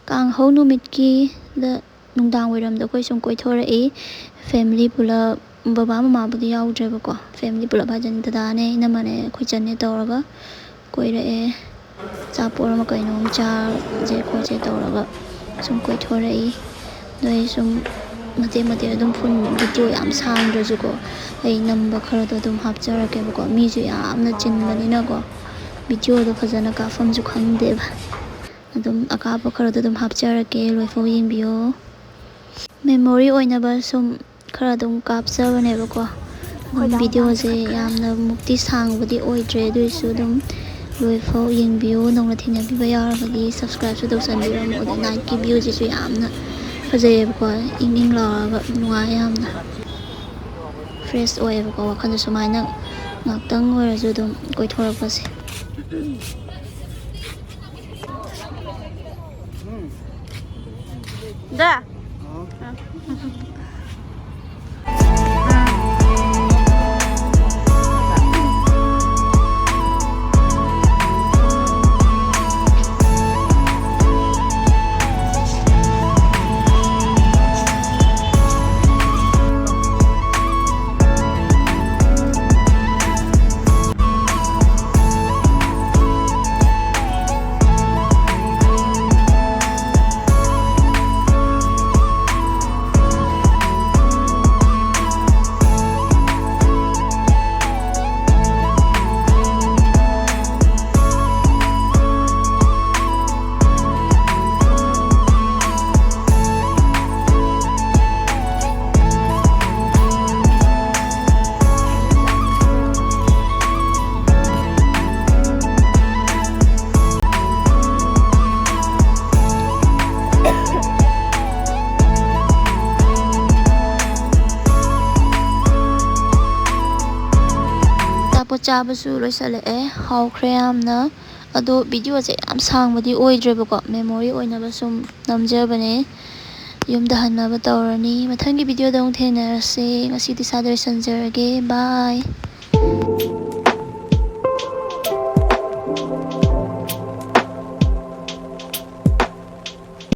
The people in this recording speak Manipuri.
ꯀꯥꯡꯍꯧ ꯅꯨꯃꯤꯠꯀꯤꯗ ꯅꯨꯡꯗꯥꯡ ꯋꯥꯏꯔꯝꯗ ꯑꯩꯈꯣꯏ ꯁꯨꯝ ꯀꯣꯏꯊꯣꯔꯛꯏ ꯐꯦꯃꯤꯂꯤ ꯄꯨꯂꯞ ꯕꯕꯥ ꯃꯃꯥꯕꯨꯗꯤ ꯌꯥꯎꯗ꯭ꯔꯦꯕꯀꯣ ꯐꯦꯃꯤꯂꯤ ꯄꯨꯂꯞ ꯍꯥꯏꯖꯅꯤ ꯗꯗꯥꯅꯦ ꯏꯅꯝꯃꯅꯦ ꯑꯩꯈꯣꯏ ꯆꯟꯅꯦ ꯇꯧꯔꯒ ꯀꯣꯏꯔꯛꯑꯦ ꯑꯆꯥꯄꯣꯠ ꯑꯃ ꯀꯩꯅꯣꯝ ꯆꯥꯁꯦ ꯈꯣꯠꯁꯦ ꯇꯧꯔꯒ ꯁꯨꯝ ꯀꯣꯏꯊꯣꯔꯛꯏ ꯅꯣꯏ ꯁꯨꯝ ꯃꯇꯦꯛ ꯃꯇꯦꯛ ꯑꯗꯨꯝ ꯚꯤꯗꯤꯑꯣ ꯌꯥꯝ ꯁꯥꯡꯗ꯭ꯔꯁꯨꯀꯣ ꯑꯩ ꯅꯝꯕ ꯈꯔꯗꯣ ꯑꯗꯨം ꯍꯥꯞꯆꯔꯛꯀꯦꯕꯀꯣ ꯃꯤꯁꯨ ꯌꯥꯝꯅ ꯆꯤꯟꯕꯅꯤꯅꯀꯣ ꯚꯤꯗꯤꯑꯣꯗꯣ ꯐꯖꯅ ꯀꯥꯞꯐꯝꯁꯨ ꯈꯪꯗꯦꯕ ꯑꯗꯨꯝ ꯑꯀꯥꯞꯄ ꯈꯔꯗꯣ ꯑꯗꯨم ꯍꯥꯞꯆꯔꯛꯀꯦ ꯂꯣꯏꯐꯥꯎ ꯌꯦꯡꯕꯤꯌꯣ ꯃꯦꯃꯣꯔꯤ ꯑꯣꯏꯅꯕ ꯁꯨꯝ ꯈꯔ ꯑꯗꯨꯝ ꯀꯥꯞꯆꯕꯅꯦꯕꯀꯣ ꯑꯗꯨꯝ ꯚꯤꯗꯤꯑꯣꯁꯦ ꯌꯥꯝꯅ ꯃꯨꯛꯇꯤ ꯁꯥꯡꯕꯗꯤ ꯑꯣꯏꯗ꯭ꯔꯦ ꯑꯗꯨꯏꯁꯨ ꯑꯗꯨꯝ ꯂꯣꯏꯐꯥꯎ ꯌꯦꯡꯕꯤꯌꯨ ꯅꯧꯅ ꯊꯦꯡꯅꯕꯤꯕ ꯌꯥꯎꯔꯒꯗꯤ ꯁꯕꯁꯀ꯭ꯔꯥꯏꯕꯁꯨ ꯇꯧꯁꯟꯕꯤꯔꯝꯃꯨ ꯑꯗꯣ ꯅꯥꯏꯠꯀꯤ ꯚ꯭ꯌꯨꯁꯤꯁꯨ ꯌꯥꯝꯅ ꯐꯖꯩꯌꯦꯕꯀꯣ ꯏꯪ ꯏꯪ ꯂꯥꯎꯔꯒ ꯅꯨꯡꯉꯥꯏ ꯌꯥꯝꯅ ꯐ꯭ꯔꯦꯁ ꯑꯣꯏꯌꯦꯕꯀꯣ ꯋꯥꯈꯜꯗ ꯁꯨꯃꯥꯏꯅ ꯉꯥꯛꯇꯪ ꯑꯣꯏꯔꯁꯨ ꯑꯗꯨꯝ ꯀꯣꯏꯊꯣꯔꯛꯄꯁꯦ दा ꯑꯆꯥꯄꯣꯠ ꯆꯥꯕꯁꯨ ꯂꯣꯏꯁꯜꯂꯛꯑꯦ ꯍꯥꯎꯈ꯭ꯔꯦ ꯌꯥꯝꯅ ꯑꯗꯣ ꯚꯤꯗꯤꯑꯣꯁꯦ ꯌꯥꯝ ꯁꯥꯡꯕꯗꯤ ꯑꯣꯏꯗ꯭ꯔꯦꯕꯀꯣ ꯃꯦꯃꯣꯔꯤ ꯑꯣꯏꯅꯕ ꯁꯨꯝ ꯅꯝꯖꯕꯅꯦ ꯌꯨꯝꯗ ꯍꯟꯅꯕ ꯇꯧꯔꯅꯤ ꯃꯊꯪꯒꯤ ꯚꯤꯗꯤꯑꯣꯗ ꯑꯃꯨꯛ ꯊꯦꯡꯅꯔꯁꯦ ꯉꯁꯤꯗꯤ ꯁ꯭ꯋꯥꯏꯗ ꯂꯣꯏꯁꯟꯖꯔꯒꯦ ꯕꯥꯏ